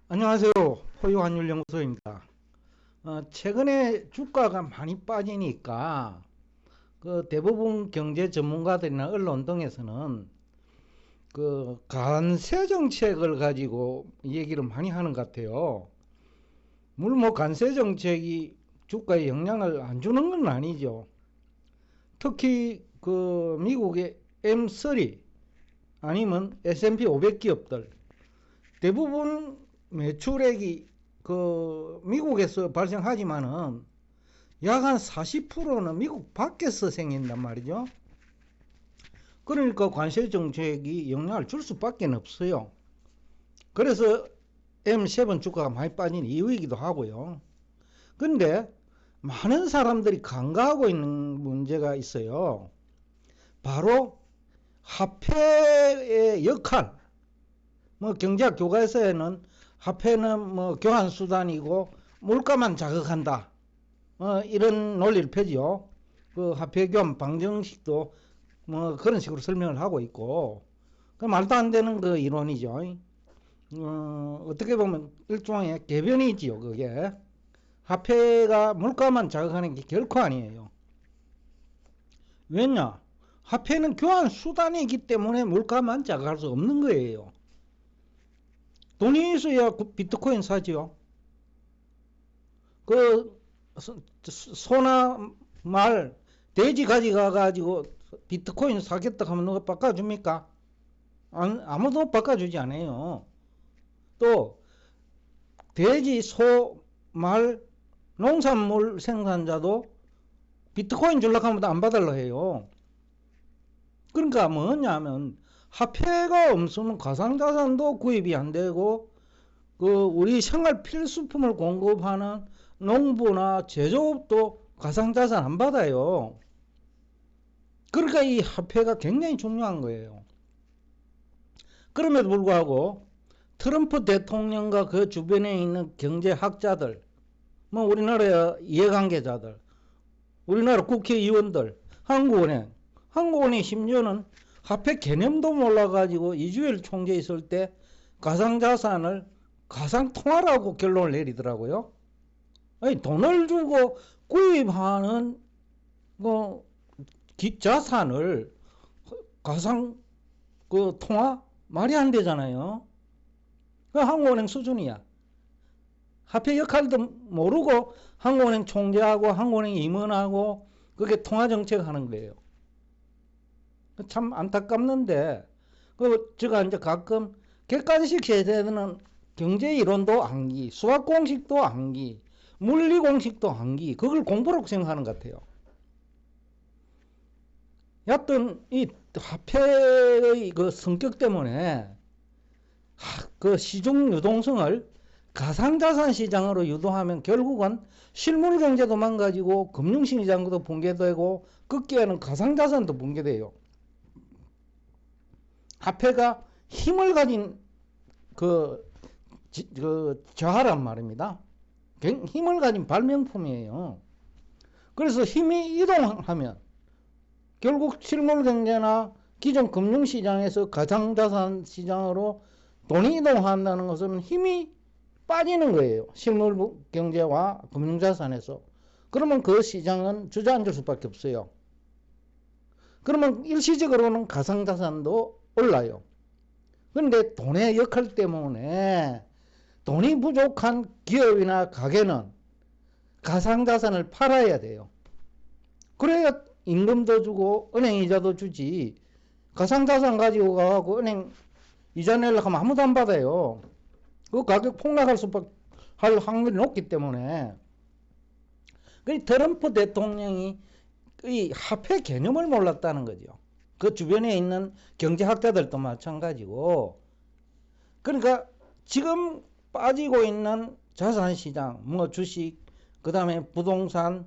안녕하세요. 호유환율연구소입니다. 최근에 주가가 많이 빠지니까 그 대부분 경제 전문가들이나 언론 등에서는 그 관세 정책을 가지고 얘기를 많이 하는 것 같아요. 물론 뭐 관세 정책이 주가에 영향을 안 주는 건 아니죠. 특히 그 미국의 M3 아니면 S&P 500 기업들 대부분 매출액이 그 미국에서 발생하지만은 약 한 40%는 미국 밖에서 생긴단 말이죠. 그러니까 관세 정책이 영향을 줄 수밖에 없어요. 그래서 M7 주가가 많이 빠진 이유이기도 하고요. 근데 많은 사람들이 간과하고 있는 문제가 있어요. 바로 화폐의 역할. 뭐 경제학 교과서에는 화폐는 뭐 교환 수단이고 물가만 자극한다. 이런 논리를 펴지요. 그 화폐 교환 방정식도 뭐 그런 식으로 설명을 하고 있고, 그 말도 안 되는 그 이론이죠. 어떻게 보면 일종의 궤변이지요. 그게 화폐가 물가만 자극하는 게 결코 아니에요. 왜냐? 화폐는 교환 수단이기 때문에 물가만 자극할 수 없는 거예요. 돈이 있어야 비트코인 사지요. 그 소나 말 돼지 가져가가지고 비트코인 사겠다 하면 누가 바꿔줍니까? 아무도 바꿔주지 않아요. 또 돼지, 소, 말, 농산물 생산자도 비트코인 주려고 하면 안 받으려 해요. 그러니까 뭐냐면 화폐가 없으면 가상자산도 구입이 안 되고, 그 우리 생활 필수품을 공급하는 농부나 제조업도 가상자산 안 받아요. 그러니까 이 화폐가 굉장히 중요한 거예요. 그럼에도 불구하고 트럼프 대통령과 그 주변에 있는 경제학자들, 뭐 우리나라의 이해관계자들, 우리나라 국회의원들, 한국은행 심지어는 화폐 개념도 몰라가지고 이주열 총재 있을 때 가상자산을 가상통화라고 결론을 내리더라고요. 아니, 돈을 주고 구입하는 뭐 자산을 가상 그 통화 말이 안 되잖아요. 그 한국은행 수준이야. 화폐 역할도 모르고 한국은행 총재하고 한국은행 임원하고 그게 통화 정책 하는 거예요. 참 안타깝는데, 제가 이제 가끔 객관식 세대는 경제 이론도 암기, 수학 공식도 암기, 물리 공식도 암기, 그걸 공부라고 생각하는 것 같아요. 여하튼 이 화폐의 그 성격 때문에 그 시중 유동성을 가상자산 시장으로 유도하면 결국은 실물 경제도 망가지고 금융시장도 붕괴되고 끝기에는 가상자산도 붕괴돼요. 화폐가 힘을 가진 그 저하란 말입니다. 힘을 가진 발명품이에요. 그래서 힘이 이동하면 결국 실물 경제나 기존 금융시장에서 가상자산 시장으로 돈이 이동한다는 것은 힘이 빠지는 거예요. 실물 경제와 금융자산에서. 그러면 그 시장은 주저앉을 수밖에 없어요. 그러면 일시적으로는 가상자산도 올라요. 그런데 돈의 역할 때문에 돈이 부족한 기업이나 가게는 가상자산을 팔아야 돼요. 그래야 임금도 주고 은행 이자도 주지. 가상자산 가지고 가고 은행 이자 내려고 하면 아무도 안 받아요. 그 가격 폭락할 수밖에 할 확률이 높기 때문에. 트럼프 대통령이 이 화폐 개념을 몰랐다는 거죠. 그 주변에 있는 경제학자들도 마찬가지고. 그러니까 지금 빠지고 있는 자산시장, 뭐 주식, 그 다음에 부동산,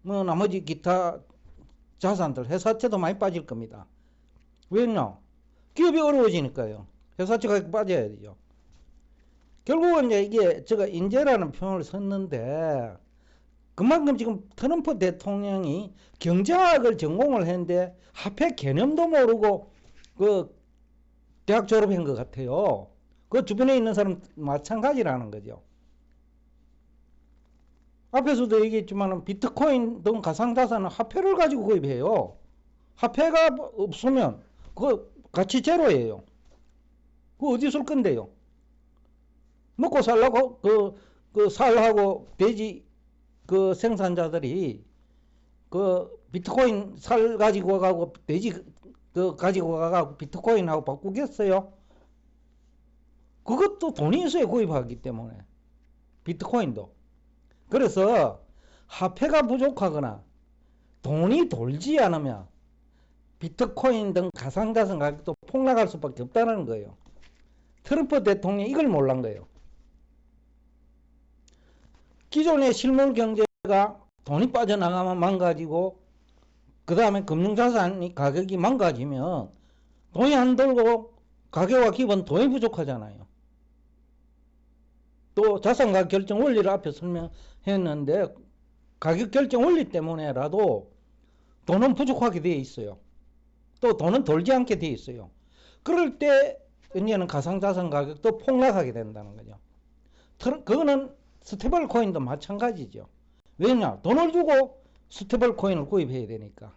뭐 나머지 기타 자산들, 회사채도 많이 빠질 겁니다. 왜냐? 기업이 어려워지니까요. 회사채 가격 빠져야 되죠. 결국은 이제 이게 제가 인재라는 표현을 썼는데, 그만큼 지금 트럼프 대통령이 경제학을 전공을 했는데 화폐 개념도 모르고 그 대학 졸업한 것 같아요. 그 주변에 있는 사람 마찬가지라는 거죠. 앞에서도 얘기했지만 비트코인 등 가상자산은 화폐를 가지고 구입해요. 화폐가 없으면 그 가치 제로예요. 그 어디 쓸 건데요? 먹고 살라고 그 살하고 돼지 그 생산자들이 그 비트코인 살 가지고 가고 돼지 그 가지고 가고 비트코인하고 바꾸겠어요? 그것도 돈이 있어야 구입하기 때문에 비트코인도. 그래서 화폐가 부족하거나 돈이 돌지 않으면 비트코인 등 가상자산 가격도 폭락할 수밖에 없다는 거예요. 트럼프 대통령이 이걸 몰란 거예요. 기존의 실물 경제가 돈이 빠져나가면 망가지고 그 다음에 금융자산이 가격이 망가지면 돈이 안 돌고 가계와 기본 돈이 부족하잖아요. 또 자산가격 결정 원리를 앞에 설명했는데 가격 결정 원리 때문에라도 돈은 부족하게 되어 있어요. 또 돈은 돌지 않게 되어 있어요. 그럴 때 이제는 가상자산 가격도 폭락하게 된다는 거죠. 그거는 스테이블 코인도 마찬가지죠. 왜냐? 돈을 주고 스테이블 코인을 구입해야 되니까.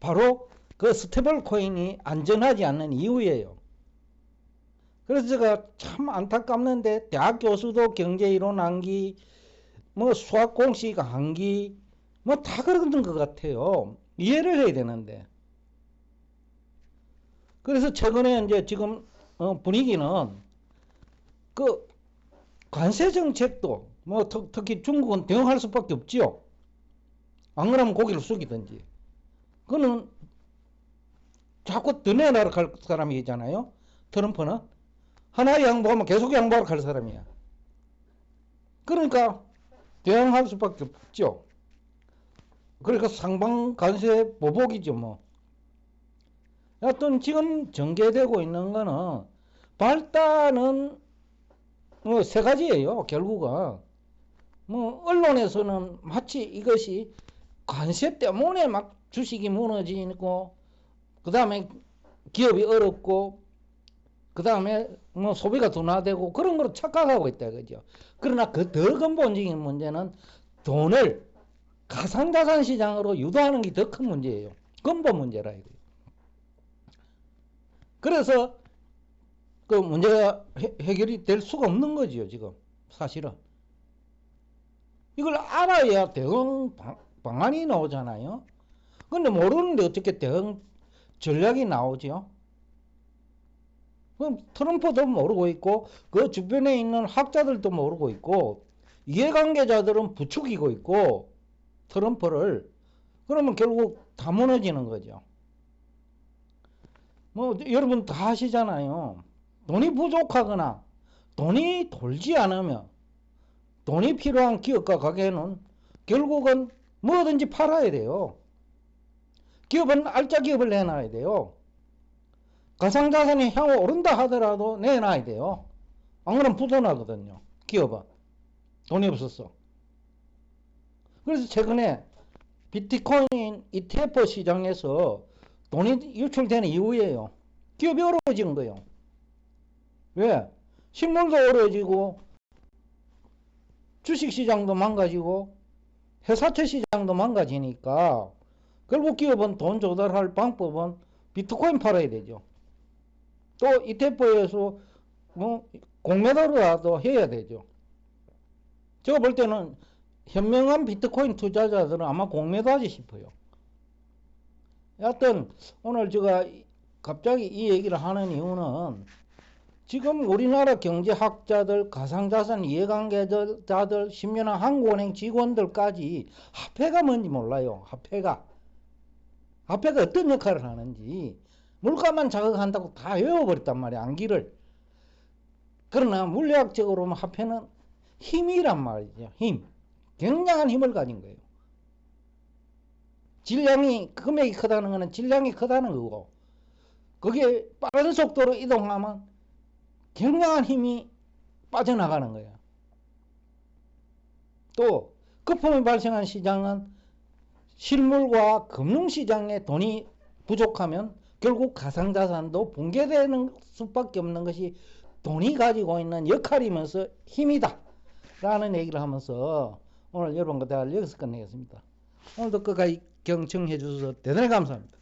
바로 그 스테이블 코인이 안전하지 않는 이유예요. 그래서 제가 참 안타깝는데 대학 교수도 경제이론 암기, 뭐 수학 공식 암기, 뭐 다 그러는 것 같아요. 이해를 해야 되는데. 그래서 최근에 이제 지금 분위기는 그 관세 정책도 뭐 특히 중국은 대응할 수밖에 없지요. 안 그러면 고개를 숙이든지. 그거는 자꾸 더 내놔라 할 사람이잖아요. 트럼프는 하나 양보하면 계속 양보하라 할 사람이야. 그러니까 대응할 수밖에 없죠. 그러니까 상방 관세 보복이죠 뭐. 여하튼 지금 전개되고 있는 거는 발단은 뭐 세 가지예요. 결국은 뭐 언론에서는 마치 이것이 관세 때문에 막 주식이 무너지고 그 다음에 기업이 어렵고 그 다음에 뭐 소비가 둔화되고 그런 걸 착각하고 있다 그죠. 그러나 그 더 근본적인 문제는 돈을 가상자산 시장으로 유도하는 게 더 큰 문제예요. 근본 문제라 이거예요. 그래서 그 문제가 해결이 될 수가 없는 거지요 지금 사실은. 이걸 알아야 대응 방안이 나오잖아요. 근데 모르는데 어떻게 대응 전략이 나오죠? 그럼 트럼프도 모르고 있고 그 주변에 있는 학자들도 모르고 있고 이해관계자들은 부추기고 있고 트럼프를. 그러면 결국 다 무너지는 거죠. 뭐 여러분 다 아시잖아요. 돈이 부족하거나 돈이 돌지 않으면 돈이 필요한 기업과 가게는 결국은 뭐든지 팔아야 돼요. 기업은 알짜 기업을 내놔야 돼요. 가상자산이 향후 오른다 하더라도 내놔야 돼요. 안 그러면 부도나거든요. 기업은 돈이 없었어. 그래서 최근에 비트코인 ETF 시장에서 돈이 유출되는 이유예요. 기업이 어려워지는 거예요. 왜? 식물도 어려워지고 주식시장도 망가지고 회사채 시장도 망가지니까 결국 기업은 돈 조달할 방법은 비트코인 팔아야 되죠. 또 ETF에서 뭐 공매도라도 해야 되죠. 제가 볼 때는 현명한 비트코인 투자자들은 아마 공매도 하지 싶어요. 여하튼 오늘 제가 갑자기 이 얘기를 하는 이유는 지금 우리나라 경제학자들, 가상자산 이해관계자들, 심연한 한국은행 직원들까지 화폐가 뭔지 몰라요. 화폐가 어떤 역할을 하는지 물가만 자극한다고 다 외워버렸단 말이야. 암기를. 그러나 물리학적으로 화폐는 힘이란 말이죠. 힘. 굉장한 힘을 가진 거예요. 질량이 금액이 크다는 것은 질량이 크다는 거고 그게 빠른 속도로 이동하면 굉장한 힘이 빠져나가는 거예요. 또 거품이 발생한 시장은 실물과 금융시장에 돈이 부족하면 결국 가상자산도 붕괴되는 수밖에 없는 것이 돈이 가지고 있는 역할이면서 힘이다 라는 얘기를 하면서 오늘 여러분과 대화를 여기서 끝내겠습니다. 오늘도 끝까지 경청해 주셔서 대단히 감사합니다.